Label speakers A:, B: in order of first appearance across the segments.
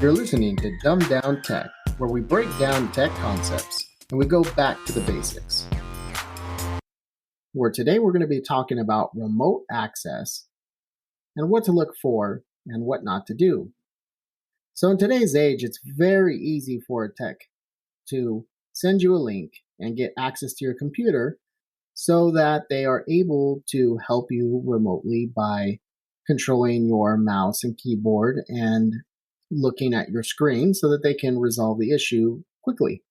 A: You're listening to Dumb Down Tech, where we break down tech concepts and we go back to the basics. Where today we're going to be talking about remote access and what to look for and what not to do. So in today's age, it's very easy for a tech to send you a link and get access to your computer so that they are able to help you remotely by controlling your mouse and keyboard and looking at your screen so that they can resolve the issue quickly.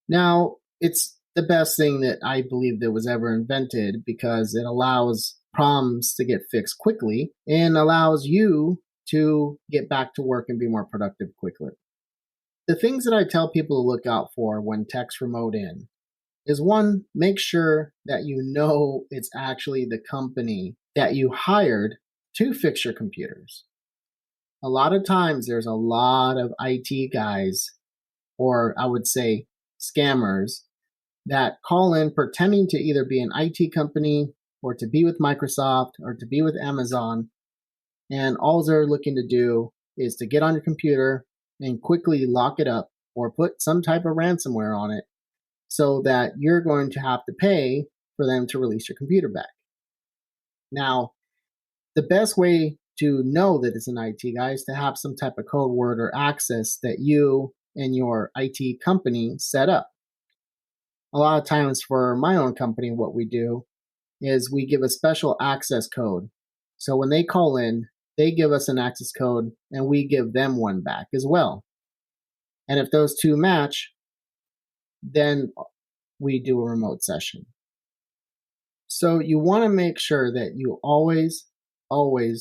A: Now, it's the best thing that I believe that was ever invented because it allows problems to get fixed quickly and allows you to get back to work and be more productive quickly. The things that I tell people to look out for when tech's remote in is one, make sure that you know it's actually the company that you hired to fix your computers. A lot of times there's a lot of IT guys, or I would say scammers, that call in pretending to either be an IT company or to be with Microsoft or to be with Amazon. And all they're looking to do is to get on your computer and quickly lock it up or put some type of ransomware on it so that you're going to have to pay for them to release your computer back. Now, the best way to know that it's an IT guy is to have some type of code word or access that you and your IT company set up. A lot of times for my own company, what we do is we give a special access code. So when they call in, they give us an access code and we give them one back as well. And if those two match, then we do a remote session. So you want to make sure that you always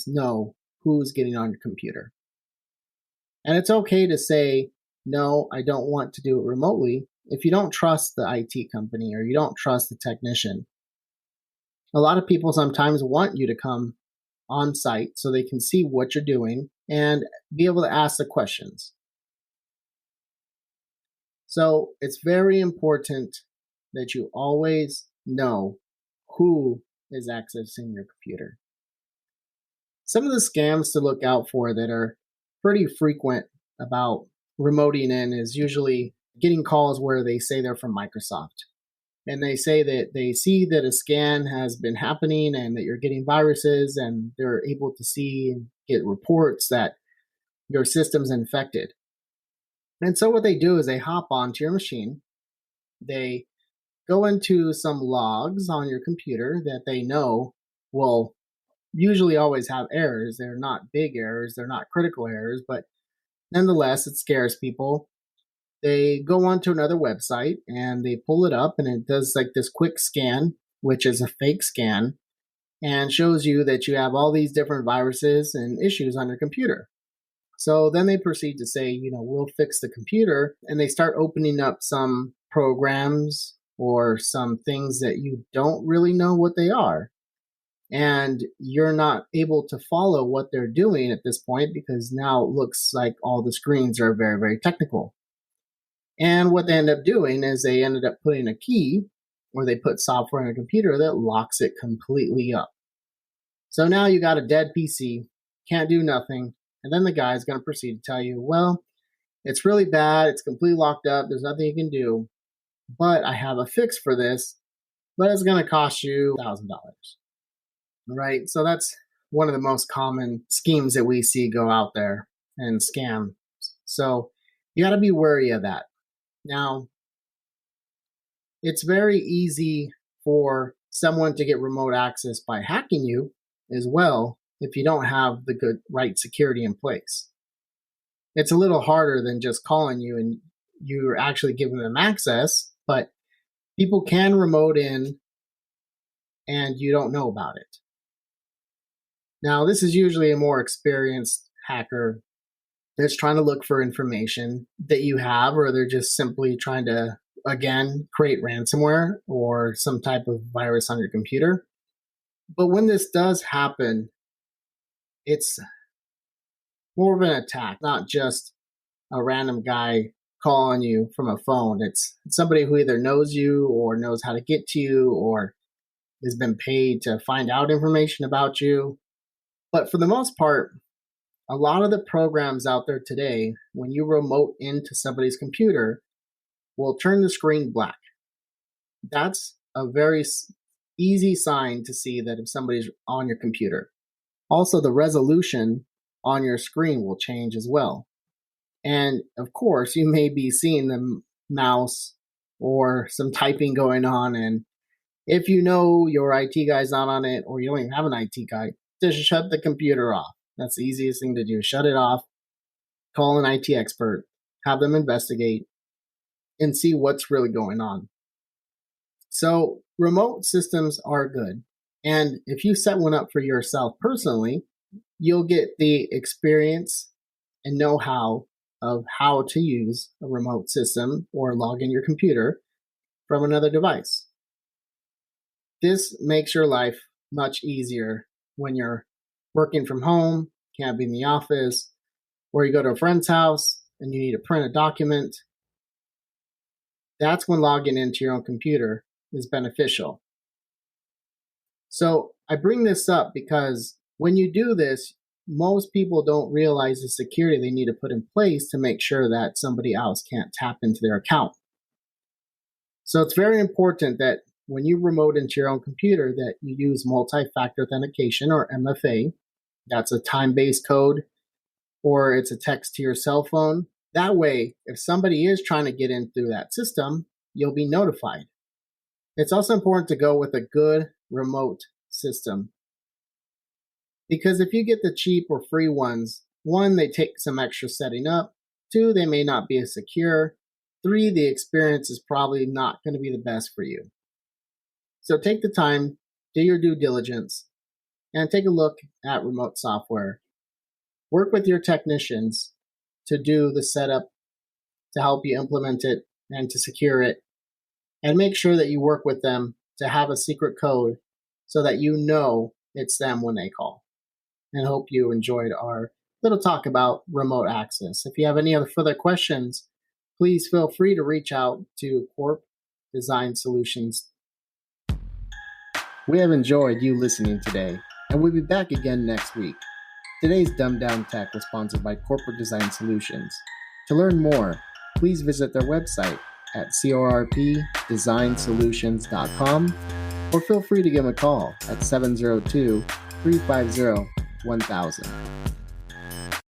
A: know who's getting on your computer. And it's okay to say, no, I don't want to do it remotely if you don't trust the IT company or you don't trust the technician. A lot of people sometimes want you to come on site so they can see what you're doing and be able to ask the questions. So it's very important that you always know who is accessing your computer. Some of the scams to look out for that are pretty frequent about remoting in is usually getting calls where they say they're from Microsoft. And they say that they see that a scan has been happening and that you're getting viruses and they're able to see and get reports that your system's infected. And so what they do is they hop onto your machine. They go into some logs on your computer that they know will usually always have errors. They're not big errors, they're not critical errors, but nonetheless, it scares people. They go onto another website and they pull it up and it does like this quick scan, which is a fake scan, and shows you that you have all these different viruses and issues on your computer. So then they proceed to say, we'll fix the computer, and they start opening up some programs or some things that you don't really know what they are. And you're not able to follow what they're doing at this point because now it looks like all the screens are very, very technical. And what they end up doing is they ended up putting a key, or they put software in a computer that locks it completely up. So now you got a dead PC, can't do nothing, and then the guy's going to proceed to tell you, well, it's really bad, it's completely locked up, there's nothing you can do, but I have a fix for this, but it's going to cost you $1,000. Right? So that's one of the most common schemes that we see go out there and scam. So you got to be wary of that. Now, it's very easy for someone to get remote access by hacking you as well if you don't have the right security in place. It's a little harder than just calling you and you're actually giving them access, but people can remote in and you don't know about it. Now, this is usually a more experienced hacker that's trying to look for information that you have, or they're just simply trying to, again, create ransomware or some type of virus on your computer. But when this does happen, it's more of an attack, not just a random guy calling you from a phone. It's somebody who either knows you or knows how to get to you or has been paid to find out information about you. But for the most part, A lot of the programs out there today, when you remote into somebody's computer, will turn the screen black. That's a very easy sign to see that if somebody's on your computer. Also, the resolution on your screen will change as well. And of course, you may be seeing the mouse or some typing going on. And if you know your IT guy's not on it, or you don't even have an IT guy, just shut the computer off. That's the easiest thing to do. Shut it off, call an IT expert, have them investigate, and see what's really going on. So remote systems are good. And if you set one up for yourself personally, you'll get the experience and know-how of how to use a remote system or log in your computer from another device. This makes your life much easier when you're working from home, can't be in the office, or you go to a friend's house and you need to print a document. That's when logging into your own computer is beneficial. So I bring this up because when you do this, most people don't realize the security they need to put in place to make sure that somebody else can't tap into their account. So it's very important that when you remote into your own computer that you use multi-factor authentication, or MFA. That's a time-based code, or it's a text to your cell phone. That way, if somebody is trying to get in through that system, you'll be notified. It's also important to go with a good remote system, because if you get the cheap or free ones, 1, they take some extra setting up. 2, they may not be as secure. 3, the experience is probably not going to be the best for you. So take the time, do your due diligence, and take a look at remote software. Work with your technicians to do the setup, to help you implement it and to secure it. And make sure that you work with them to have a secret code so that you know it's them when they call. And hope you enjoyed our little talk about remote access. If you have any other further questions, please feel free to reach out to Corp Design Solutions. We have enjoyed you listening today, and we'll be back again next week. Today's Dumbed Down Tech was sponsored by Corporate Design Solutions. To learn more, please visit their website at corpdesignsolutions.com, or feel free to give them a call at 702-350-1000.